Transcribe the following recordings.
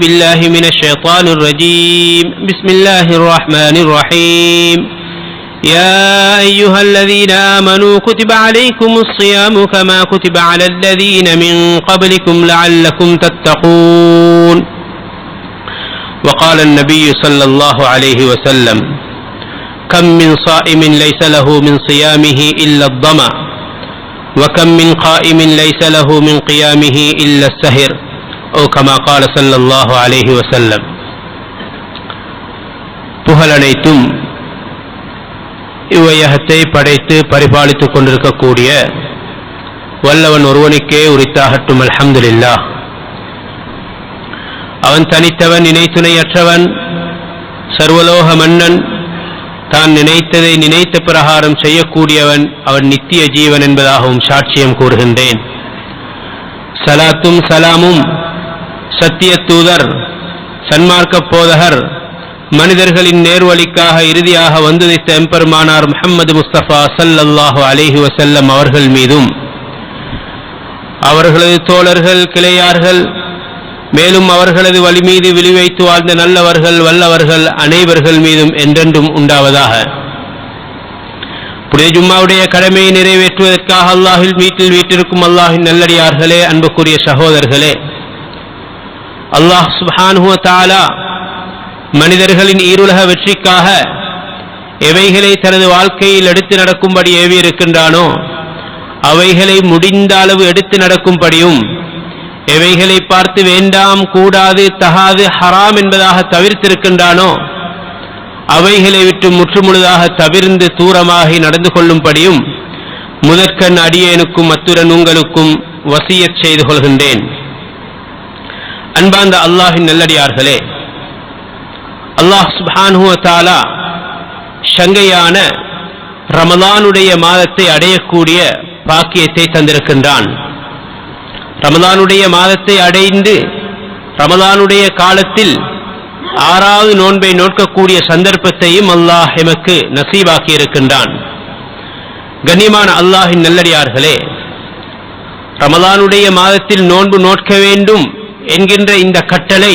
بالله من الشيطان الرجيم بسم الله الرحمن الرحيم يا أيها الذين آمنوا كتب عليكم الصيام كما كتب على الذين من قبلكم لعلكم تتقون وقال النبي صلى الله عليه وسلم كم من صائم ليس له من صيامه إلا الظمأ وكم من قائم ليس له من قيامه إلا السهر أو كما قال صلى الله عليه وسلم. புகழனைத்தும் இவ்வையகத்தை படைத்து பரிபாலித்துக் கொண்டிருக்கக்கூடிய வல்லவன் ஒருவனுக்கே உரித்தாகட்டும். அல்ஹம்துலில்லாஹ். அவன் தனித்தவன், இணைத்துணையற்றவன், சர்வலோக மன்னன், தான் நினைத்ததை நினைத்த பிரகாரம் செய்யக்கூடியவன், அவன் நித்திய ஜீவன் என்பதாகவும் சாட்சியம் கூறுகின்றேன். சலாத்தும் சலாமும் சத்திய தூதர், சன்மார்க்க போதகர், மனிதர்களின் நேர்வழிக்காக இறுதியாக வந்துதைத்த எம்பெருமானார் முஹம்மது முஸ்தபா ஸல்லல்லாஹு அலைஹி வஸல்லம் அவர்கள் மீதும், அவர்களது தோழர்கள், கிளையார்கள், மேலும் அவர்களது வழி மீது விழிவைத்து வாழ்ந்த நல்லவர்கள், வல்லவர்கள் அனைவர்கள் மீதும் என்றென்றும் உண்டாவதாக. புனித ஜும்மாவுடைய கடமையை நிறைவேற்றுவதற்காக அல்லாஹ்வின் வீட்டில் வீட்டிற்கும் அல்லாஹ்வின் நல்லடியார்களே, அன்புக்குரிய சகோதரர்களே, அல்லாஹ் சுப்ஹானஹு வ தஆலா மனிதர்களின் ஈருலக வெற்றிக்காக எவைகளை தனது வாழ்க்கையில் எடுத்து நடக்கும்படி ஏவி இருக்கின்றானோ அவைகளை முடிந்த அளவு எடுத்து நடக்கும்படியும், எவைகளை பார்த்து வேண்டாம், கூடாது, தகாது, ஹராம் என்பதாக தவிர்த்திருக்கின்றானோ அவைகளை விட்டு முற்றுமுழுதாக தவிர்ந்து தூரமாகி நடந்து கொள்ளும்படியும் முதற்கண் அடியேனுக்கும் அத்துடன் உங்களுக்கும் வசியத் செய்து கொள்கின்றேன். அன்பார்ந்த அல்லாஹ்வின் நல்லடியார்களே, அல்லாஹ் சுப்ஹானஹு வ தஆலா சங்கையான ரமலானுடைய மாதத்தை அடையக்கூடிய பாக்கியத்தை தந்திருக்கின்றான். ரமலானுடைய மாதத்தை அடைந்து ரமலானுடைய காலத்தில் 6வது நோன்பை நோக்கக்கூடிய சந்தர்ப்பத்தையும் அல்லாஹ் எமக்கு நசீபாக்கி இருக்கின்றான். கண்ணியமான அல்லாஹ்வின் நல்லடியார்களே, ரமலானுடைய மாதத்தில் நோன்பு நோக்க வேண்டும் என்கின்ற இந்த கட்டளை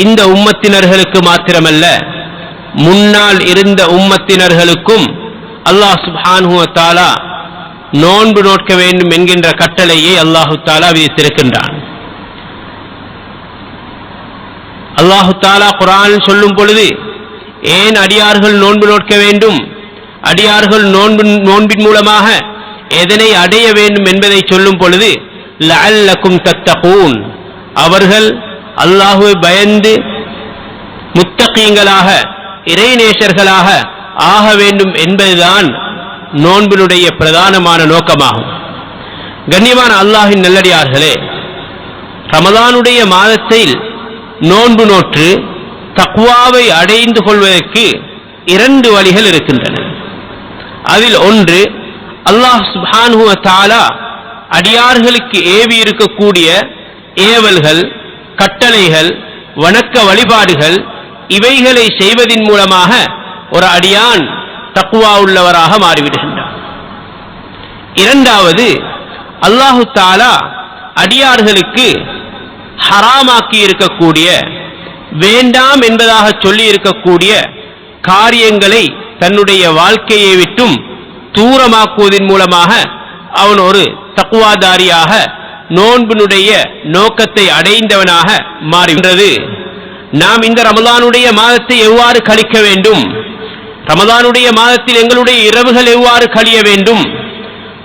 இந்த உம்மத்தினர்களுக்கு மாத்திரமல்ல, முன்னால் இருந்த உம்மத்தினர்களுக்கும் அல்லாஹ் சுப்ஹானஹு வ தஆலா நோன்பு நோக்க வேண்டும் என்கின்ற கட்டளையை அல்லாஹு தஆலா விதித்திருக்கின்றான். அல்லாஹு தஆலா குர்ஆனில் சொல்லும் பொழுது, ஏன் அடியார்கள் நோன்பு நோக்க வேண்டும், அடியார்கள் நோன்பின் மூலமாக எதனை அடைய வேண்டும் என்பதை சொல்லும் பொழுது, லஅல்லக்கும் தத்தகூன், அவர்கள் அல்லாஹ்வை பயந்து முத்தகீங்களாக, இறைநேசர்களாக ஆக வேண்டும் என்பதுதான் நோன்பினுடைய பிரதானமான நோக்கமாகும். கண்ணியமான அல்லாஹ்வின் நல்லடியார்களே, ரமலானுடைய மாதத்தில் நோன்பு நோற்று தக்வாவை அடைந்து கொள்வதற்கு 2 வழிகள் இருக்கின்றன. அதில் ஒன்று, அல்லாஹ் சுப்ஹானஹு வ தஆலா அடியார்களுக்கு ஏவி இருக்கக்கூடிய ஏவல்கள், கட்டளைகள், வணக்க வழிபாடுகள், இவைகளை செய்வதின் மூலமாக ஒரு அடியான் தக்வா உள்ளவராக மாறிவிடுகின்றார். 2வது, அல்லாஹு தஆலா அடியார்களுக்கு ஹராமாக்கி இருக்கக்கூடிய, வேண்டாம் என்பதாக சொல்லி இருக்கக்கூடிய காரியங்களை தன்னுடைய வாழ்க்கையை விட்டும் தூரமாக்குவதன் மூலமாக அவன் ஒரு தக்வாதாரியாக, நோன்பினுடைய நோக்கத்தை அடைந்தவனாக மாறுகின்றது. நாம் இந்த ரமலானுடைய மாதத்தை எவ்வாறு கழிக்க வேண்டும், ரமலானுடைய மாதத்தில் எங்களுடைய இரவுகள் எவ்வாறு கழிய வேண்டும்,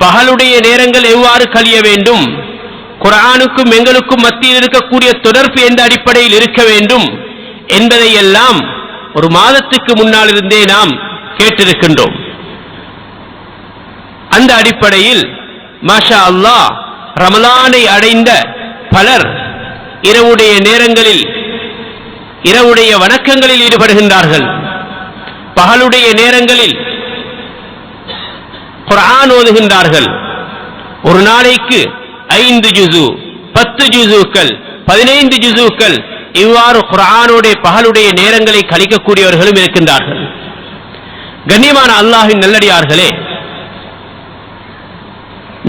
பகலுடைய நேரங்கள் எவ்வாறு கழிய வேண்டும், குர்ஆனுக்கும் எங்களுக்கும் மத்தியில் இருக்கக்கூடிய தொடர்பு எந்த அடிப்படையில் இருக்க வேண்டும் என்பதை எல்லாம் ஒரு மாதத்துக்கு முன்னால் இருந்தே நாம் கேட்டிருக்கின்றோம். அந்த அடிப்படையில் மாஷா அல்லாஹ் ரமலானை அடைந்த பலர் இரவுடைய நேரங்களில் இரவுடைய வணக்கங்களில் ஈடுபடுகின்றார்கள். பகலுடைய நேரங்களில் குர்ஆன் ஓதுகின்றார்கள். ஒரு நாளைக்கு 5 ஜுஸு, 10 ஜுஸுக்கள், 15 ஜுஸுக்கள், இவ்வாறு குர்ஆனுடைய பகலுடைய நேரங்களை கழிக்கக்கூடியவர்களும் இருக்கின்றார்கள். கண்ணியமான அல்லாஹ்வின் நல்லடியார்களே,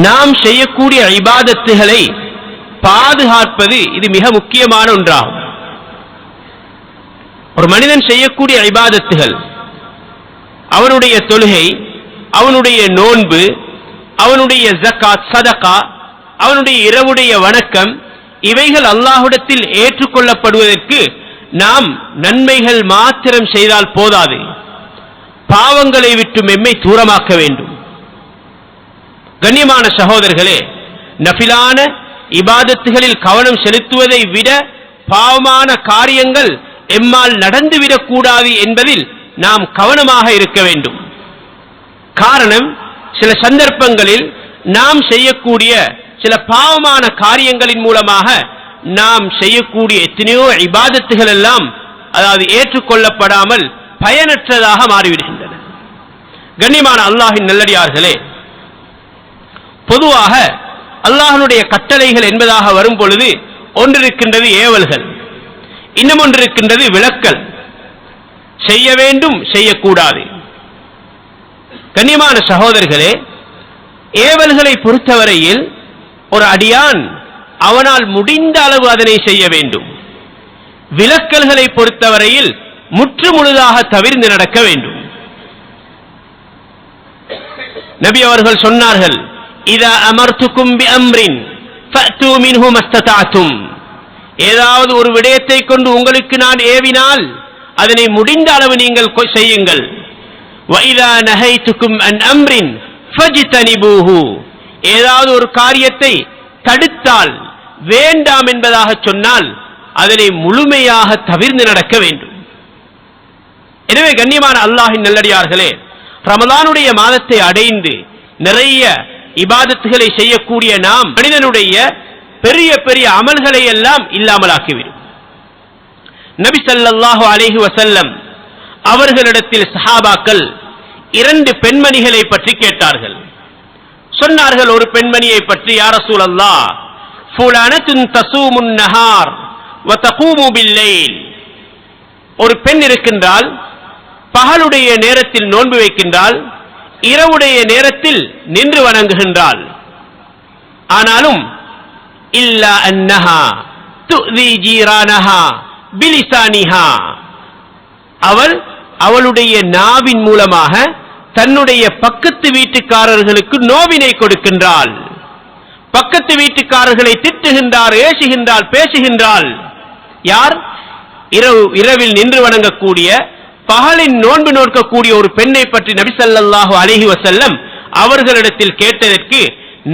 நாம் செய்யக்கூடிய இபாதத்துகளை பாதுகாப்பது இது மிக முக்கியமான ஒன்றாகும். ஒரு மனிதன் செய்யக்கூடிய இபாதத்துகள், அவனுடைய தொழுகை, அவனுடைய நோன்பு, அவனுடைய ஜக்காத் சதகா, அவனுடைய இரவுடைய வணக்கம், இவைகள் அல்லாஹ்விடத்தில் ஏற்றுக்கொள்ளப்படுவதற்கு நாம் நன்மைகள் மாத்திரம் செய்தால் போதாது, பாவங்களை விட்டு எம்மை தூரமாக்க வேண்டும். கண்ணியமான சகோதரர்களே, நஃபிலான இபாதத்துகளில் கவனம் செலுத்துவதை விட பாவமான காரியங்கள் எம்மால் நடந்துவிடக் கூடாது என்பதில் நாம் கவனமாக இருக்க வேண்டும். காரணம், சில சந்தர்ப்பங்களில் நாம் செய்யக்கூடிய சில பாவமான காரியங்களின் மூலமாக நாம் செய்யக்கூடிய எத்தனையோ இபாதத்துகள் எல்லாம் அதாவது ஏற்றுக்கொள்ளப்படாமல் பயனற்றதாக மாறிவிடுகின்றன. கண்ணியமான அல்லாஹ்வின் நல்லடியார்களே, பொதுவாக அல்லாஹ்வுடைய கட்டளைகள் என்பதாக வரும் பொழுது ஒன்றிருக்கின்றது ஏவல்கள், இன்னும் ஒன்றிருக்கின்றது விலக்கல். செய்ய வேண்டும், செய்யக்கூடாது. கண்ணியமான சகோதரர்களே, ஏவல்களை பொறுத்தவரையில் ஒரு அடியான் அவனால் முடிந்த அளவு அதனை செய்ய வேண்டும். விலக்கல்களை பொறுத்தவரையில் முற்று முழுதாக தவிர்த்து நடக்க வேண்டும். நபி அவர்கள் சொன்னார்கள், இதா அமர்த்துக்கும் பி அம்ரின் ஃபஅது மின்ஹு மஸ்ததஅதும். ஏதாவது ஒரு விடயத்தை கொண்டு உங்களுக்கு நான் ஏவினால் அதனை முடிந்த அளவு நீங்கள் செய்யுங்கள். வஇதா நஹைதுக்கும் அன் அம்ரின் ஃபஜ்தனிபூஹு. ஏதாவது ஒரு காரியத்தை தடுத்தால், வேண்டாம் என்பதாக சொன்னால் அதனை முழுமையாக தவிர்த்து நடக்க வேண்டும். எனவே கண்ணியமான அல்லாஹ்வின் நல்லடியார்களே, ரமலானுடைய மாதத்தை அடைந்து நிறைய இபாதத்துகளை செய்யக்கூடிய நாம் மனிதனுடைய பெரிய பெரிய அமல்களை எல்லாம் இல்லாமலாக்கிவிடும். நபி ஸல்லல்லாஹு அலைஹி வஸல்லம் அவர்களிடத்தில் சஹாபாக்கள் 2 பெண்மணிகளை பற்றி கேட்டார்கள். சொன்னார்கள், ஒரு பெண்மணியை பற்றி, யா ரசூலல்லாஹ், ஃபுலானத்துன் தஸூமுன் நஹார் வ தகூமு பில்லைல். ஒரு பெண் இருக்கின்றால், பகலுடைய நேரத்தில் நோன்பு வைக்கின்றால், இரவுடைய நேரத்தில் நின்று வணங்குகின்றாள். ஆனாலும் இல்லா அன்னஹா துதி ஜீரானஹா பிலிசானிஹா, அவளுடைய நாவின் மூலமாக தன்னுடைய பக்கத்து வீட்டுக்காரர்களுக்கு நோவினை கொடுக்கின்றாள். பக்கத்து வீட்டுக்காரர்களை திட்டுகின்றார், ஏசுகின்றாள், பேசுகின்றாள். யார்? இரவில் நின்று வணங்கக்கூடிய, பகலின் நோன்பு நோக்கக்கூடிய ஒரு பெண்ணை பற்றி நபி ஸல்லல்லாஹு அலைஹி வஸல்லம் அவர்களிடத்தில் கேட்டதற்கு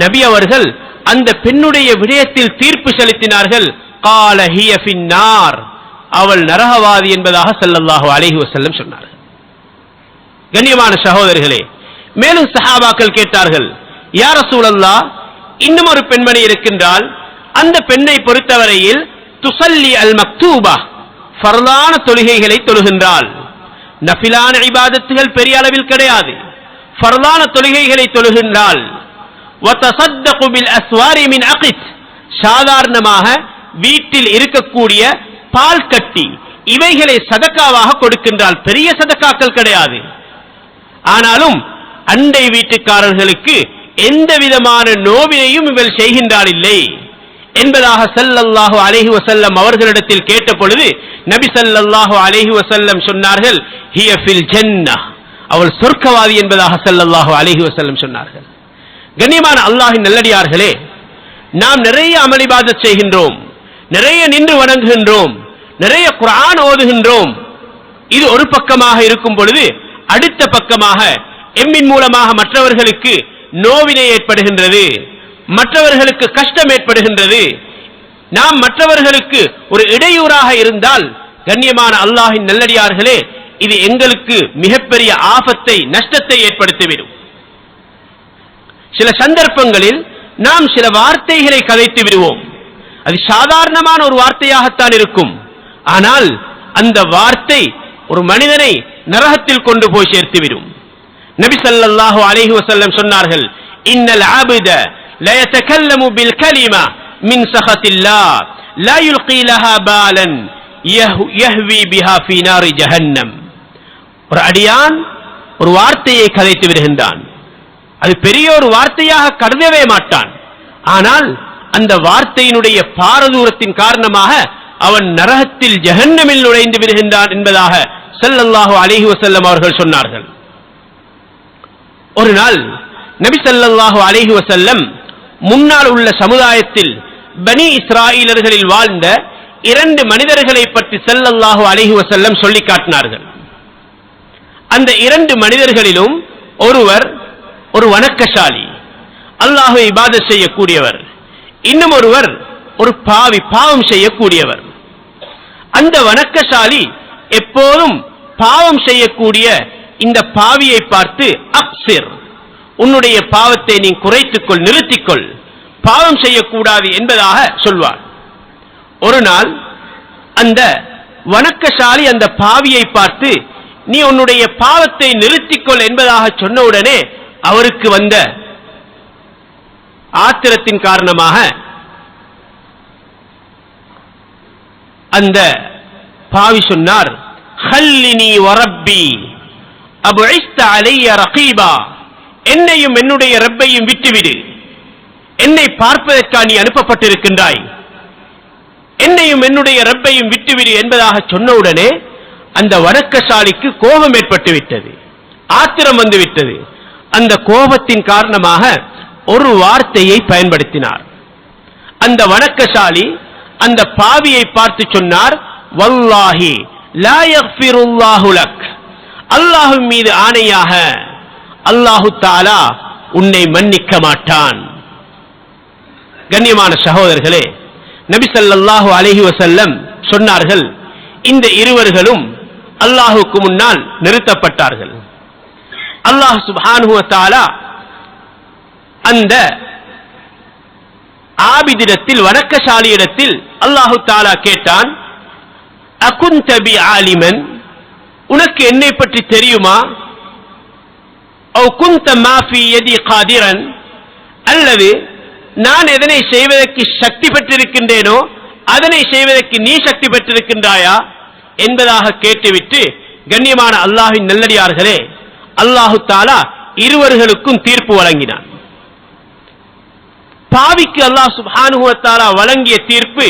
நபி அவர்கள் அந்த பெண்ணுடைய விடயத்தில் தீர்ப்பு செலுத்தினார்கள். கால ஹிய ஃபின்னார், அவள் நரகவாதி என்பதாக ஸல்லல்லாஹு அலைஹி வஸல்லம் சொன்னார்கள். கண்ணியமான சகோதரர்களே, மேலும் சஹாபாக்கள் கேட்டார்கள், யா ரசூலல்லாஹ், இன்னும் ஒரு பெண்மணி இருக்கின்றால், அந்த பெண்ணை பொறுத்தவரையில் துஸல்லி அல் மக்தூபா, ஃபர்லான தொழுகைகளை தொழுகின்றாள். நஃபிலான இபாதத்துகள் பெரிய அளவில் கிடையாது, ஃபர்லான தொழுகைகளை தொழுகின்றாள். வதஸத்தகு பில் அஸ்வாரி மின் அகித், சாதாரணமாக வீட்டில் இருக்கக்கூடிய பால் கட்டி இவைகளை சதக்காவாக கொடுக்கின்றாள். பெரிய சதக்காக்கள் கிடையாது. ஆனாலும் அண்டை வீட்டுக்காரர்களுக்கு எந்த விதமான நோவினையும் இவள் செய்கின்றாள் இல்லை என்பதாக ஸல்லல்லாஹு அலைஹி வஸல்லம் அவர்களிடத்தில் கேட்ட பொழுது நபி ஸல்லல்லாஹு அலைஹி வஸல்லம் சொன்னார்கள், ஹிய ஃபில் ஜன்னஹ், அவள் சொர்க்கவாதி என்பதாக ஸல்லல்லாஹு அலைஹி வஸல்லம் சொன்னார்கள். கண்ணியமான அல்லாஹ்வின் நல்லடியார்களே, நாம் நிறைய அமல் இபாதத் செய்கின்றோம், நிறைய நின்று வணங்குகின்றோம், நிறைய குர்ஆன் ஓதுகின்றோம். இது ஒரு பக்கமாக இருக்கும் பொழுது, அடுத்த பக்கமாக எம்மின் மூலமாக மற்றவர்களுக்கு நோவினை ஏற்படுகின்றது, மற்றவர்களுக்கு கஷ்டம் ஏற்படுகின்றது. நாம் மற்றவர்களுக்கு ஒரு இடையூறாக இருந்தால், கண்ணியமான அல்லாஹ்வின் நல்லடியார்களே, இது எங்களுக்கு மிகப்பெரிய ஆபத்தை, நஷ்டத்தை ஏற்படுத்திவிடும். சில சந்தர்ப்பங்களில் நாம் சில வார்த்தைகளை கதைத்து விடுவோம். அது சாதாரணமான ஒரு வார்த்தையாகத்தான் இருக்கும். ஆனால் அந்த வார்த்தை ஒரு மனிதனை நரகத்தில் கொண்டு போய் சேர்த்துவிடும். நபி ஸல்லல்லாஹு அலைஹி வஸல்லம் சொன்னார்கள், இன்னல் ஆபித லா யதகல்லமு பில் கலிமா மின் சஹத்தில்லாஹ் லா யுல்கி லஹா பாலன் யஹ்வி பிஹா ஃபீ நாரி ஜஹன்னம். ஒரு அடியான் ஒரு வார்த்தையை கதைத்து விடுகின்றான். அது பெரிய ஒரு வார்த்தையாக கருதவே மாட்டான். ஆனால் அந்த வார்த்தையினுடைய பாரதூரத்தின் காரணமாக அவன் நரகத்தில் ஜஹன்னமில் நுழைந்து விடுகின்றான் என்பதாக ஸல்லல்லாஹு அலைஹி வஸல்லம் அவர்கள் சொன்னார்கள். ஒரு நாள் நபி ஸல்லல்லாஹு அலைஹி வஸல்லம் முன்னால் உள்ள சமுதாயத்தில் பனி இஸ்ராயீலர்களில் வாழ்ந்த 2 மனிதர்களை பற்றி ஸல்லல்லாஹு அலைஹி வஸல்லம் சொல்லி காட்டினார்கள். அந்த 2 மனிதர்களிலும் ஒருவர் ஒரு வணக்கசாலி, அல்லாஹ்வை இபாதத் செய்யக்கூடியவர், இன்னும் ஒருவர் ஒரு பாவம் செய்யக்கூடியவர். அந்த வணக்கசாலி எப்போதும் பாவம் செய்யக்கூடிய இந்த பாவியை பார்த்து அக்ஸிர், உன்னுடைய பாவத்தை நீ குறைத்துக்கொள், நிறுத்திக்கொள், பாவம் செய்யக்கூடாது என்பதாக சொல்வார். ஒரு நாள் அந்த வணக்கசாலி அந்த பாவியை பார்த்து நீ உன்னுடைய பாவத்தை நிறுத்திக்கொள் என்பதாக சொன்னவுடனே அவருக்கு வந்த ஆத்திரத்தின் காரணமாக அந்த பாவி சொன்னார், ஹல்லினி வரப்பி அபுஇஸ்த அலைய ரகீபா, என்னையும் என்னுடைய ரப்பையும் விட்டுவிடு, என்னை பார்ப்பதற்காக நீ அனுப்பப்பட்டிருக்கின்றாய், என்னையும் என்னுடைய ரப்பையும் விட்டுவிடு என்பதாக சொன்னவுடனே அந்த வணக்கசாலிக்கு கோபம் ஏற்பட்டு விட்டது, ஆத்திரம் வந்து விட்டது. அந்த கோபத்தின் காரணமாக ஒரு வார்த்தையை பயன்படுத்தினார். அந்த வணக்கசாலி அந்த பாவியை பார்த்து சொன்னார், வல்லாஹி லா யக்ஃபிருல்லாஹு லக், அல்லாஹ்வின் மீது ஆணையாக அல்லாஹு தஆலா உன்னை மன்னிக்க மாட்டான். கண்ணியமான சகோதரர்களே, நபி ஸல்லல்லாஹு அலைஹி வஸல்லம் சொன்னார்கள், இந்த இருவர்களும் அல்லாஹ்வுக்கு முன்னால் நிறுத்தப்பட்டார்கள். அல்லாஹ் சுப்ஹானஹு வ தஆலா அந்த ஆபிதிடத்தில், வணக்கசாலியிடத்தில் அல்லாஹு தஆலா கேட்டான், அகுன்த பி ஆலிமன், உனக்கு என்னை பற்றி தெரியுமா? அவ் குன்த மா ஃபீ யதி காதிரன், அல்லது நான் எதனை செய்வதற்கு சக்தி பெற்றிருக்கின்றேனோ அதனை செய்வதற்கு நீ சக்தி பெற்றிருக்கின்றாயா என்பதாக கேட்டுவிட்டு, கண்ணியமான அல்லாஹ்வின் நல்லடியார்களே, அல்லாஹு தஆலா இருவர்களுக்கும் தீர்ப்பு வழங்கினான். பாவிக்கு அல்லாஹ் சுப்ஹானஹு வ தஆலா வழங்கிய தீர்ப்பு,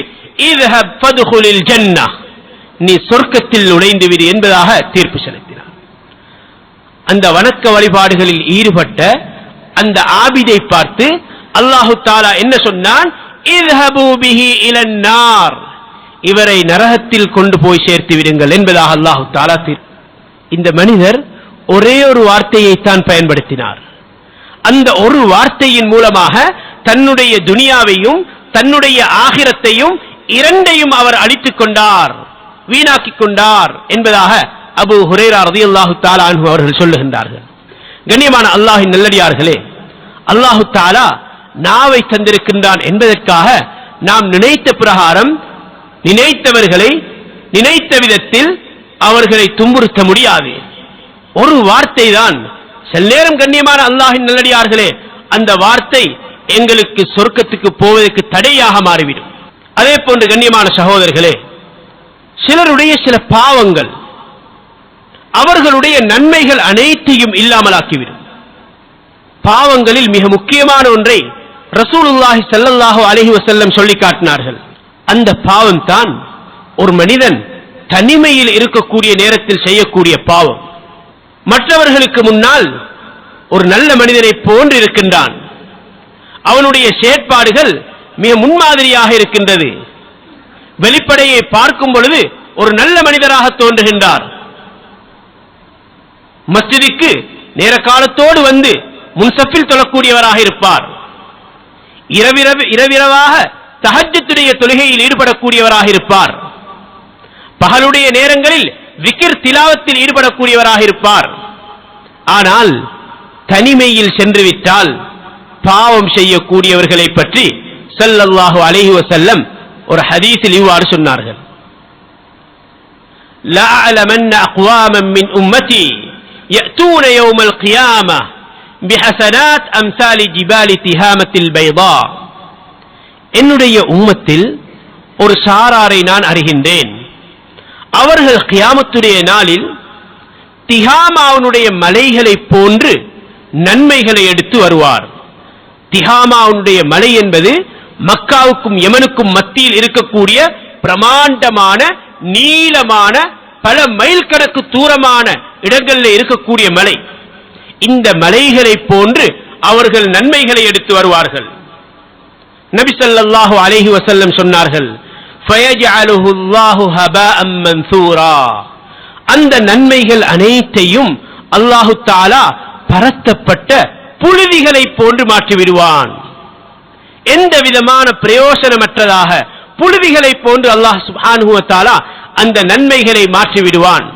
இத்ஹப் ஃபத்ஹுலில் ஜன்னஹ், நீ சொர்க்கத்தில் நுழைந்து விடு என்பதாக தீர்ப்பு செலுத்தினார். அந்த வணக்க வழிபாடுகளில் ஈடுபட்ட அந்த ஆபிதை பார்த்து அல்லாஹு தஆலா என்ன சொன்னான், இத்ஹபு பிஹி இலன் நார், இவரை நரகத்தில் கொண்டு போய் சேர்த்து விடுங்கள் என்பதாக அல்லாஹு தஆலா தீர்ப்பு. இந்த மனிதர் ஒரே ஒரு வார்த்தையை தான் பயன்படுத்தினார். அந்த ஒரு வார்த்தையின் மூலமாக தன்னுடைய துனியாவையும் தன்னுடைய ஆகிரத்தையும் இரண்டையும் அவர் அழித்துக் கொண்டார், வீணாக்கிக் கொண்டார் என்பதாக அபூ ஹுரைரா ரலியல்லாஹு தஆலா அன்ஹு அவர்கள் சொல்லுகின்றார்கள். கண்ணியமான அல்லாஹ்வின் நல்லடியார்களே, அல்லாஹு தஆலா நாவை தந்திருக்கின்றான் என்பதற்காக நாம் நினைத்த பிரகாரம் நினைத்தவர்களை நினைத்த விதத்தில் அவர்களை துன்புறுத்த முடியாது. ஒரு வார்த்தை தான் சில நேரம், கண்ணியமான அல்லாஹ்வின் நல்லடியார்களே, அந்த வார்த்தை எங்களுக்கு சொர்க்கத்துக்கு போவதற்கு தடையாக மாறிவிடும். அதே போன்று கண்ணியமான சகோதரர்களே, சிலருடைய சில பாவங்கள் அவர்களுடைய நன்மைகள் அனைத்தையும் இல்லாமலாக்கிவிடும். பாவங்களில் மிக முக்கியமான ஒன்றை ரசூலுல்லாஹி ஸல்லல்லாஹு அலைஹி வஸல்லம் சொல்லி காட்டினார்கள். அந்த பாவம் தான் ஒரு மனிதன் தனிமையில் இருக்கக்கூடிய நேரத்தில் செய்யக்கூடிய பாவம். மற்றவர்களுக்கு முன்னால் ஒரு நல்ல மனிதனை போன்று இருக்கின்றான், அவனுடைய செயற்பாடுகள் மிக முன்மாதிரியாக இருக்கின்றது, வெளிப்படையை பார்க்கும் பொழுது ஒரு நல்ல மனிதராக தோன்றுகின்றார், மஸ்ஜிதுக்கு நேர காலத்தோடு வந்து முன்சஃபில் தொழக்கூடியவராக இருப்பார், இரவிரவாக தஹஜ்ஜுடைய தொழுகையில் ஈடுபடக்கூடியவராக இருப்பார், பகலுடைய நேரங்களில் விக்ர் திலாவத்தில் ஈடுபடக்கூடியவராக இருப்பார். ஆனால் தனிமையில் சென்று விட்டால் பாவம் செய்யக்கூடியவர்களை பற்றி ஸல்லல்லாஹு அலைஹி வஸல்லம் ஒரு ஹதீஸில் இவ்வாறு சொன்னார்கள், லா அலமன்ன அக்வாமன் மின் உம்மதி யஅதூன யௌமல் கியாமஹ் பிஹஸனாத் அம்சாலி ஜிபாலி திஹாமத்தில் பைதா, என்னுடைய உம்மத்தில் ஒரு சாராரை நான் அறிகின்றேன், அவர்கள் கியாமத்துடைய நாளில் திஹாமாவுடைய மலைகளை போன்று நன்மைகளை எடுத்து வருவார். திஹாமாவுடைய மலை என்பது மக்காவுக்கும் யமனுக்கும் மத்தியில் இருக்கக்கூடிய பிரமாண்டமான நீளமான பல மைல் கணக்கு தூரமான இடங்களில் இருக்கக்கூடிய மலை. இந்த மலைகளை போன்று அவர்கள் நன்மைகளை எடுத்து வருவார்கள். நபி ஸல்லல்லாஹு அலைஹி வஸல்லம் சொன்னார்கள், ஃபயஜஅலுஹு அல்லாஹு ஹபாஅம் மன்சூரா. அந்த நன்மைகள் அனைத்தையும் அல்லாஹு தஆலா பரத்தப்பட்ட புழுதிகளை போன்று மாற்றி விடுவான். எந்த விதமான பிரயோசனமற்றதாக புழுதிகளை போன்று அல்லாஹ் சுப்ஹானஹு வ தஆலா அந்த நன்மைகளை மாற்றி விடுவான்.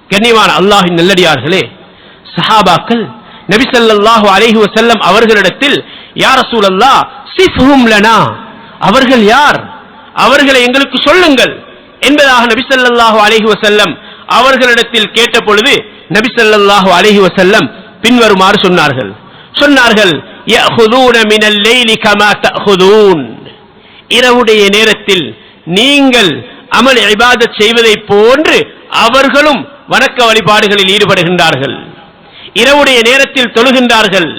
கண்ணியமான அல்லாஹ்வின் நல்லடியார்களே, சஹாபாக்கள் நபி ஸல்லல்லாஹு அலைஹி வஸல்லம் அவர்களிடத்தில், யா ரசூலல்லாஹ் சிஃப்ஹும் லனா, அவர்கள் யார், அவர்களை எங்களுக்கு சொல்லுங்கள் என்பதாக நபி ஸல்லல்லாஹு அலைஹி வஸல்லம் அவர்களிடத்தில் கேட்ட பொழுது நபி ஸல்லல்லாஹு அலைஹி வஸல்லம் பின்வருமாறு சொன்னார்கள், யஅஹுதூன மினல் லைலி கமா தஅஹுதூன். இரவுடைய நேரத்தில் நீங்கள் அமல் இபாதத் செய்வதை போன்று அவர்களும் வணக்க வழிபாடுகளில் ஈடுபடுகின்றார்கள். இரவுடைய நேரத்தில் தொழுகின்றார்கள்,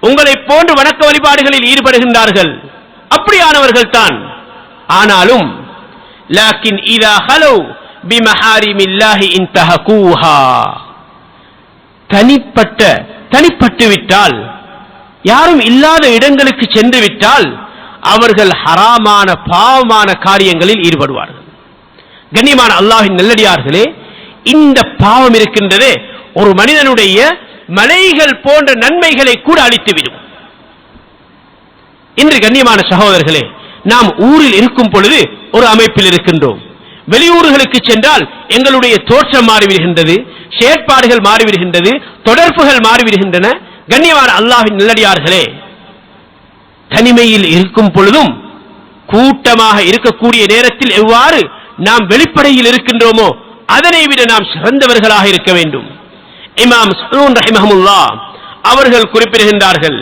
உங்களை போன்று வணக்க வழிபாடுகளில் ஈடுபடுகின்றார்கள். அப்படியானவர்கள் தான். ஆனாலும் லாக்கின் இதா ஹலோ பிமஹாரிமில்லாஹி இன்தஹகூஹா, தனிப்பட்டு விட்டால், யாரும் இல்லாத இடங்களுக்கு சென்று விட்டால் அவர்கள் ஹராமான பாவமான காரியங்களில் ஈடுபடுவார்கள். கண்ணியமான அல்லாஹ்வின் நல்லடியார்களே, இந்த பாவம் இருக்கின்றதே ஒரு மனிதனுடைய மலைகள் போன்ற நன்மைகளை கூட அழித்துவிடும். இன்று கண்ணியமான சகோதரர்களே, நாம் ஊரில் இருக்கும் பொழுது ஒரு அமைப்பில் இருக்கின்றோம். வெளியூர்களுக்கு சென்றால் எங்களுடைய தோற்றம் மாறிவிடுகின்றது, செயற்பாடுகள் மாறிவிடுகின்றது, தொடர்புகள் மாறிவிடுகின்றன. கண்ணியமான அல்லாஹ்வின் நல்லடியார்களே, தனிமையில் இருக்கும் பொழுதும் கூட்டமாக இருக்கக்கூடிய நேரத்தில் எவ்வாறு நாம் வெளிப்படையில் இருக்கின்றோமோ அதனை விட நாம் சிறந்தவர்களாக இருக்க வேண்டும். இமாம் ஸூன் ரஹிமஹுல்லாஹ் அவர்கள் குறிப்பிடுகின்றார்கள்,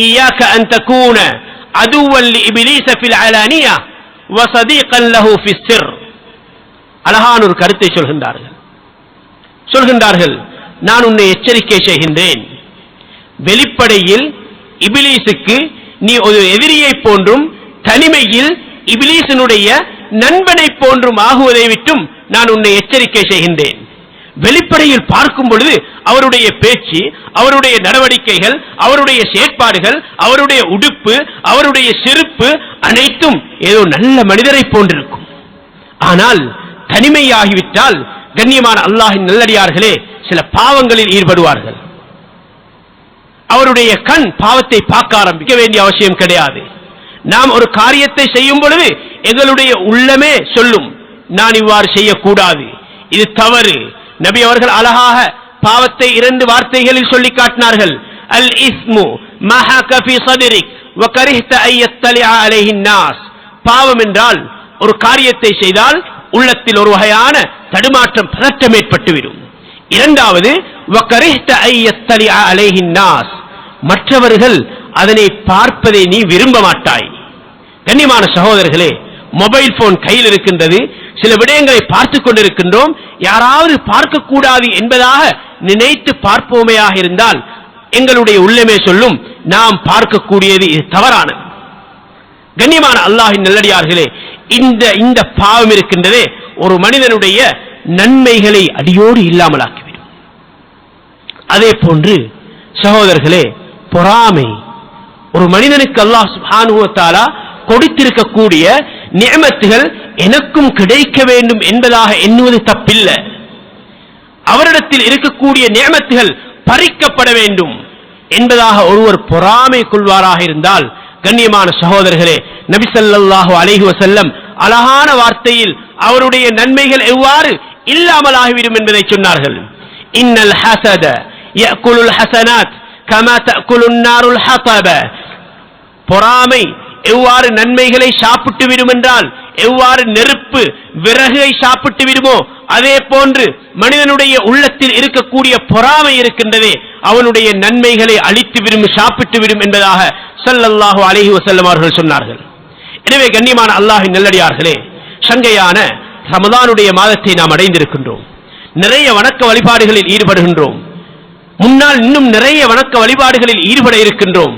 இய்யாக அன் தகூன அதுவன் லிஇப்லீஸ ஃபில் அலானியா வ ஸதீகன் லஹு ஃபிஸ் சிர். அழகான ஒரு கருத்தை சொல்கின்றார்கள், நான் உன்னை எச்சரிக்கை செய்கின்றேன், வெளிப்படையில் இப்லீஸுக்கு நீ ஒரு எதிரியை போன்றும் தனிமையில் இப்லீஸினுடைய நண்பனை போன்றும் ஆகுவதை விட்டும் நான் உன்னை எச்சரிக்கை செய்கின்றேன். வெளிப்படையில் பார்க்கும் பொழுது அவருடைய பேச்சு, அவருடைய நடவடிக்கைகள், அவருடைய செயற்பாடுகள், அவருடைய உடுப்பு, அவருடைய செருப்பு அனைத்தும் ஏதோ நல்ல மனிதரை போன்றிருக்கும். ஆனால் தனிமையாகிவிட்டால் கண்ணியமான அல்லாஹ்வின் நல்லடியார்களே, சில பாவங்களில் ஈடுபடுவார்கள். அவருடைய கண் பாவத்தை பார்க்க ஆரம்பிக்க வேண்டிய அவசியம் கிடையாது. நாம் ஒரு காரியத்தை செய்யும் பொழுது எங்களுடைய உள்ளமே சொல்லும், நான் இவ்வாறு செய்யக்கூடாது, இது தவறு. நபி அவர்கள் அழகாக பாவத்தை 2 வார்த்தைகளில் சொல்லி காட்டினார்கள். அல் இஸ்மு மஹக ஃபீ ஸத்ரிக் வ கரிஹ்த அன் யத்தலிஅ அலைஹி الناس. பாவம் என்றால் ஒரு காரியத்தை செய்தால் உள்ளத்தில் ஒரு வகையான தடுமாற்றம், பதட்டம் ஏற்பட்டுவிடும். இரண்டாவது வ கரிஹ்த அன் யத்தலிஅ அலைஹி الناس, மற்றவர்கள் அதனை பார்ப்பதை நீ விரும்ப மாட்டாய். கண்ணியமான சகோதரர்களே, மொபைல் போன் கையில் இருக்கின்றது, சில விடயங்களை பார்த்துக் கொண்டிருக்கின்றோம். யாராவது பார்க்க கூடாது என்பதாக நினைத்து பார்ப்போமையாக இருந்தால் எங்களுடைய உள்ளமே சொல்லும், நாம் பார்க்கக்கூடியது இது தவறானது. கண்ணியமான அல்லாஹ்வின் நல்லடியார்களே, இந்த பாவம் இருக்கின்றதே ஒரு மனிதனுடைய நன்மைகளை அடியோடு இல்லாமலாக்கிவிடும். அதே போன்று சகோதரர்களே, பொறாமை, ஒரு மனிதனுக்கு அல்லாஹ் சுப்ஹானஹு வ தஆலா கொடுத்திருக்கக்கூடிய நிஅமத்துகள் எனக்கும் கிடைக்க வேண்டும் என்பதாக எண்ணுவது தப்பில்லை. அவரிடத்தில் இருக்கக்கூடிய நிஅமத்துகள் பறிக்கப்பட வேண்டும் என்பதாக ஒருவர் பொறாமை கொள்வாராக இருந்தால் கண்ணியமான சகோதரர்களே, நபி ஸல்லல்லாஹு அலைஹி வஸல்லம் அழகான வார்த்தையில் அவருடைய நன்மைகள் எவ்வாறு இல்லாமலாகிவிடும் என்பதை சொன்னார்கள். இன்னல் ஹஸத யஅகுலுல் ஹஸனாத் கமா தஅகுலுன் நாருல் ஹதப. பொறாமை எவ்வாறு நன்மைகளை சாப்பிட்டு விடும் என்றால், எவ்வாறு நெருப்பு விறகை சாப்பிட்டு விடுமோ அதே போன்று மனிதனுடைய உள்ளத்தில் இருக்கக்கூடிய பொறாமை இருக்கின்றதே அவனுடைய நன்மைகளை அழித்து விடும், சாப்பிட்டு விடும் என்பதாக ஸல்லல்லாஹு அலைஹி வஸல்லம் அவர்கள் சொன்னார்கள். எனவே கண்ணியமான அல்லாஹ்வின் நல்லடியார்களே, சங்கையான ரமதானுடைய மாதத்தை நாம் அடைந்திருக்கின்றோம். நிறைய வணக்க வழிபாடுகளில் ஈடுபடுகின்றோம். முன்னால் இன்னும் நிறைய வணக்க வழிபாடுகளில் ஈடுபட இருக்கின்றோம்.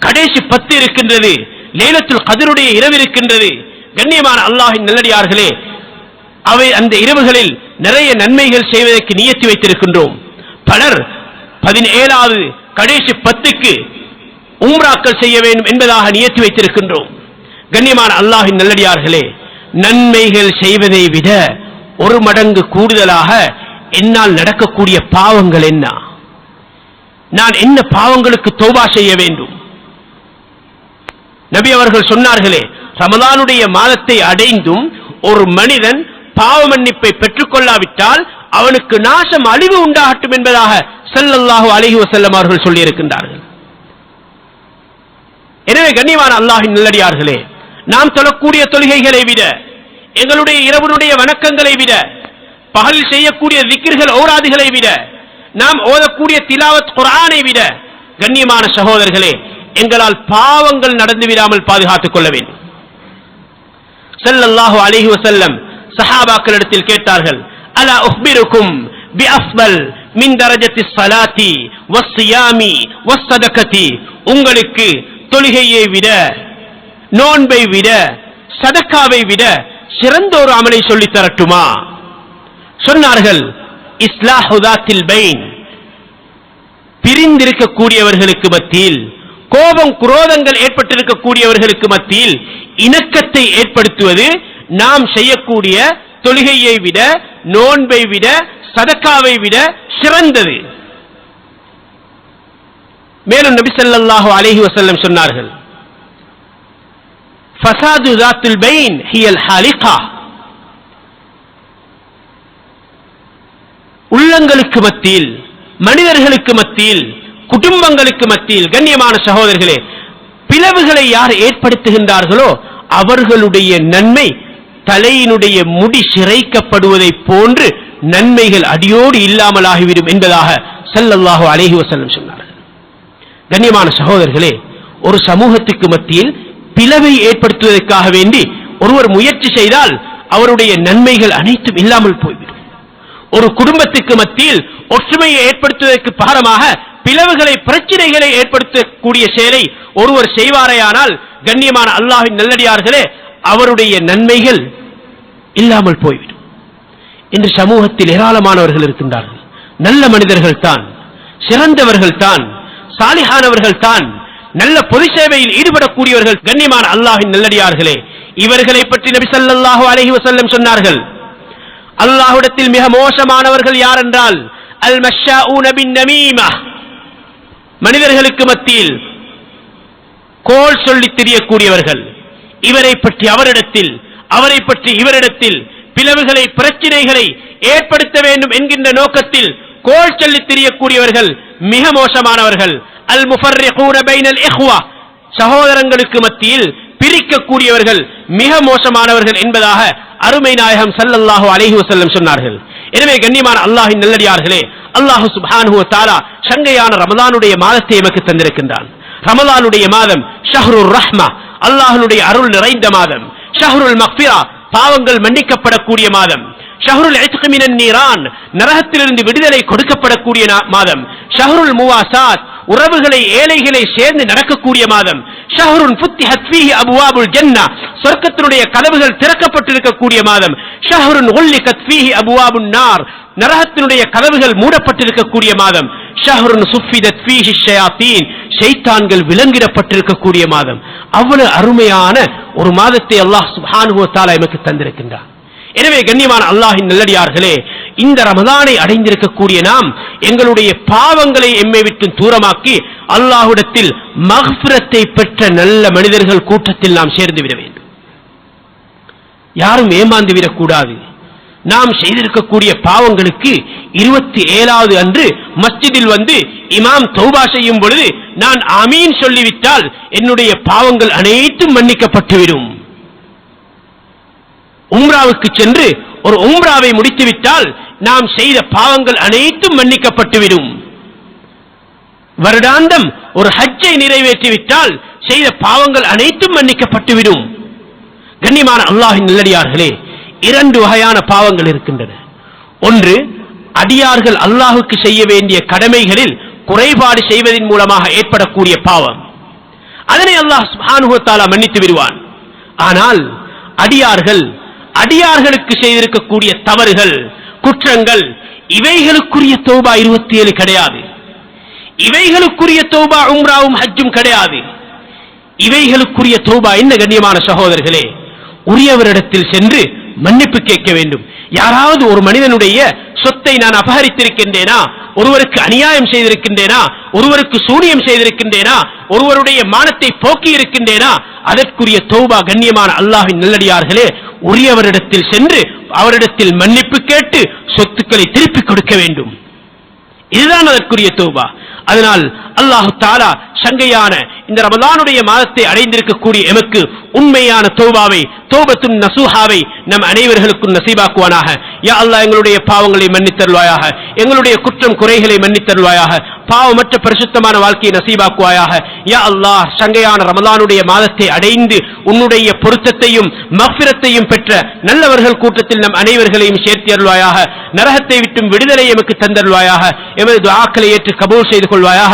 கடைசி 10 இருக்கின்றது, லைலத்துல் கத்ருடைய இரவு இருக்கின்றது. கண்ணியமான அல்லாஹ்வின் நல்லடியார்களே, அவை அந்த இரவுகளில் நிறைய நன்மைகள் செய்வதற்கு நியத்து வைத்திருக்கின்றோம். பலர் 17வது கடைசி 10க்கு உம்ராக்கள் செய்ய வேண்டும் என்பதாக நியத்து வைத்திருக்கின்றோம். கண்ணியமான அல்லாஹ்வின் நல்லடியார்களே, நன்மைகள் செய்வதை விட ஒரு மடங்கு கூடுதலாக என்னால் நடக்கக்கூடிய பாவங்கள் என்ன? நான் என்ன பாவங்களுக்கு தௌபா செய்ய வேண்டும்? நபி அவர்கள் சொன்னார்களே, ரமலானுடைய மாதத்தை அடைந்தும் ஒரு மனிதன் பாவ மன்னிப்பை பெற்றுக் கொள்ளாவிட்டால் அவனுக்கு நாசம், அழிவு உண்டாகட்டும் என்பதாக ஸல்லல்லாஹு அலைஹி வஸல்லம் அவர்கள் சொல்லி இருக்கின்றார்கள். எனவே கண்ணியமான அல்லாஹ்வின் நல்லடியார்களே, நாம் தொழக்கூடிய தொழுகைகளை விட, எங்களுடைய இரவுடைய வணக்கங்களை விட, பகலில் செய்யக்கூடிய திக்ர்கள் ஔராதுகளை விட, நாம் ஓதக்கூடிய திலாவத் குர்ஆனை விட, கண்ணியமான சகோதரர்களே, எங்களால் பாவங்கள் நடந்து விடாமல் பாதுகாத்துக் கொள்ள வேண்டும். ஸல்லல்லாஹு அலைஹி வஸல்லம் சஹாபாக்களிடத்தில் கேட்டார்கள், அலா உக்பிருக்கும் பிஅஃதல் மின் தரஜத்தி ஸலாத்தி வஸ்ஸியாமி வஸ்ஸதகதி, உங்களுக்கு தொழுகையை விட, நோன்பை விட, சதக்காவை விட சிறந்த ஒரு அமலை சொல்லி தரட்டுமா? சொன்னார்கள், இஸ்லாஹு தாத்தில் பைன், பிரிந்திருக்கக்கூடியவர்களுக்கு மத்தியில், கோபம் குரோதங்கள் ஏற்பட்டிருக்கக்கூடியவர்களுக்கு மத்தியில் இணக்கத்தை ஏற்படுத்துவது நாம் செய்யக்கூடிய தொழுகையை விட, நோன்பை விட, சதக்காவை விட சிறந்தது. மேலும் நபி ஸல்லல்லாஹு அலைஹி வஸல்லம் சொன்னார்கள், ஃபஸாது ذاتில் பைன் ஹியல் ஹாலிகா, உள்ளங்களுக்கு மத்தியில், மனிதர்களுக்கு மத்தியில், குடும்பங்களுக்கு மத்தியில், கண்ணியமான சகோதரர்களே, பிளவுகளை யார் ஏற்படுத்துகின்றார்களோ அவர்களுடைய நன்மை தலையினுடைய முடி சிரைக்கப்படுவதை போன்று நன்மைகள் அடியோடு இல்லாமல் ஆகிவிடும் என்பதாக ஸல்லல்லாஹு அலைஹி வஸல்லம் சொன்னார்கள். கண்ணியமான சகோதரர்களே, ஒரு சமூகத்துக்கு மத்தியில் பிளவை ஏற்படுத்துவதற்காக வேண்டி ஒருவர் முயற்சி செய்தால் அவருடைய நன்மைகள் அனைத்தும் இல்லாமல் போய்விடும். ஒரு குடும்பத்துக்கு மத்தியில் ஒற்றுமையை ஏற்படுத்துவதற்கு பாரமாக பிளவுகளை, பிரச்சனைகளை ஏற்படுத்தக்கூடிய செயலை ஒருவர் செய்வாரேயானால், கண்ணியமான அல்லாஹ்வின் நல்லடியார்களே, அவருடைய நன்மைகள் இல்லாமல் போய்விடும். இன்று சமூகத்தில் ஏராளமானவர்கள் இருக்கின்றார்கள். நல்ல மனிதர்கள் தான், சிறந்தவர்கள் தான், சாலிஹானவர்கள் தான், நல்ல பொது சேவையில் ஈடுபடக்கூடியவர்கள். கண்ணியமான அல்லாஹ்வின் நல்லடியார்களே, இவர்களை பற்றி நபி ஸல்லல்லாஹு அலைஹி வஸல்லம் சொன்னார்கள், அல்லாஹ்விடத்தில் மிக மோசமானவர்கள் யார் என்றால் அல் மஷ்ஷாஊன பின் நமீமா, மனிதர்களுக்கு மத்தியில் கோல் சொல்லி தெரியக்கூடியவர்கள். இவரை பற்றி அவரிடத்தில், அவரை பற்றி இவரிடத்தில் பிளவுகளை, பிரச்சனைகளை ஏற்படுத்த வேண்டும் என்கின்ற நோக்கத்தில் கோல் சொல்லி தெரியக்கூடியவர்கள் மிக மோசமானவர்கள். அல் முஃபர்ரிகூன பைனல் இஹ்வா, சகோதரங்களுக்கு மத்தியில் பிரிக்கக்கூடியவர்கள் மிக மோசமானவர்கள் என்பதாக அருமை நாயகம் ஸல்லல்லாஹு அலைஹி வஸல்லம் சொன்னார்கள். எனவே கண்ணியமான அல்லாஹ்வின் நல்லடியார்களே, அல்லாஹ் சுப்ஹானஹு வ தஆலா சங்கையான ரமலானுடைய மாதத்தை நமக்கு தந்திருக்கின்றான். ரமலானுடைய மாதம் ஷஹ்ருர் ரஹ்மா, அல்லாஹ்வுடைய அருள் நிறைந்த மாதம். ஷஹ்ருல் மக்ஃபிரா, பாவங்கள் மன்னிக்கப்படக்கூடிய மாதம். ஷஹ்ருல் இத்க் மினன் நீரான், நரகத்திலிருந்து விடுதலை கொடுக்கப்படக்கூடிய மாதம். ஷஹ்ருல் முவாசாத், உறவுகளை, ஏழைகளை சேர்ந்து நடக்கக்கூடிய மாதம். ஷஹ்ருன் ஃபுத்திஹத் ஃபீஹி அப்வாபுல் ஜன்னah, சொர்க்கத்தினுடைய கதவுகள் திறக்கப்பட்டிருக்கக்கூடிய மாதம். ஷஹ்ருன் உல்லிகத் ஃபீஹி அப்வாபுன் நார், நரகத்தினுடைய கதவுகள் மூடப்பட்டிருக்கக்கூடிய மாதம். ஷஹ்ருன் சுஃபிதத் ஃபீஹி ஷயாத்தீன், ஷைத்தான்கள் விலங்கிடப்பட்டிருக்கக்கூடிய மாதம். அவ்வளவு அருமையான ஒரு மாதத்தை அல்லாஹ் சுப்ஹானஹு வ தஆலா நமக்கு தந்திருக்கின்றார். எனவே கண்ணியமான அல்லாஹ்வின் நல்லடியார்களே, இந்த ரமலானை அடைந்திருக்கக்கூடிய நாம் எங்களுடைய பாவங்களை எம்மை விட்டு தூரமாக்கி அல்லாஹ்விடத்தில் மக்ஃபிரத்தை பெற்ற நல்ல மனிதர்கள் கூட்டத்தில் நாம் சேர்ந்து விட வேண்டும். யாரும் ஏமாந்து விடக்கூடாது. நாம் செய்திருக்கக்கூடிய பாவங்களுக்கு 27வது அன்று மஸ்ஜிதில் வந்து இமாம் தௌபா செய்யும் பொழுது நான் ஆமீன் சொல்லிவிட்டால் என்னுடைய பாவங்கள் அனைத்தும் மன்னிக்கப்பட்டுவிடும். உம்ராவுக்கு சென்று ஒரு உம்ராவை முடித்துவிட்டால் நாம் செய்த பாவங்கள் அனைத்தும் மன்னிக்கப்பட்டுவிடும். வருடாந்தம் ஒரு ஹஜ்ஜை நிறைவேற்றிவிட்டால் செய்த பாவங்கள் அனைத்தும் மன்னிக்கப்பட்டுவிடும். கண்ணியமான அல்லாஹ்வின் நல்லடியார்களே, 2 வகையான பாவங்கள் இருக்கின்றன. ஒன்று, அடியார்கள் அல்லாஹுக்கு செய்ய வேண்டிய கடமைகளில் குறைபாடு செய்வதன் மூலமாக ஏற்படக்கூடிய பாவம். அதனை அல்லாஹ் சுப்ஹானஹு வ தஆலா மன்னித்து விடுவான். ஆனால் அடியார்களுக்கு செய்திருக்கக்கூடிய தவறுகள், குற்றங்கள், இவைகளுக்குரிய தௌபா 27 கிடையாது. இவைகளுக்குரிய தௌபா உம்ராவும் ஹஜ்ஜும் கிடையாது. இவைகளுக்குரிய தௌபா என்ன கண்ணியமான சகோதரர்களே? உரியவரிடத்தில் சென்று மன்னிப்பு கேட்க வேண்டும். யாராவது ஒரு மனிதனுடைய சொத்தை நான் அபகரித்திருக்கின்றேனா, ஒருவருக்கு அநியாயம் செய்திருக்கின்றேனா, ஒருவருக்கு சூனியம் செய்திருக்கின்றேனா, ஒருவருடைய மானத்தை போக்கி இருக்கின்றேனா, அதற்குரிய தௌபா கண்ணியமான அல்லாஹ்வின் நல்லடியார்களே உரியவரிடத்தில் சென்று அவரிடத்தில் மன்னிப்பு கேட்டு சொத்துக்களை திருப்பிக் கொடுக்க வேண்டும். இதுதான் அதற்குரிய தௌபா. அதனால் அல்லாஹ் தஆலா சங்கையான இந்த ரமலானுடைய மாதத்தை அடைந்திருக்கக்கூடிய எமக்கு உண்மையான தௌபாவை, தௌபத்துன் நசூஹாவை நம் அனைவர்களுக்கும் நசீபாக்குவானாக. யா அல்லாஹ் எங்களுடைய பாவங்களை மன்னித்தருள்வாயாக, எங்களுடைய குற்றம் குறைகளை மன்னித்தருள்வாயாக, பாவமற்ற பரிசுத்தமான வாழ்க்கையை நசீபாக்குவாயாக. யா அல்லாஹ் சங்கையான ரமலானுடைய மாதத்தை அடைந்து உன்னுடைய பொருத்தத்தையும் மஃபிரத்தையும் பெற்ற நல்லவர்கள் கூட்டத்தில் நம் அனைவர்களையும் சேர்த்து அருள்வாயாக. நரகத்தை விட்டும் விடுதலை எமக்கு தந்தருள்வாயாக. எமது துஆக்களை ஏற்று கபூல் செய்து கொள்வாயாக.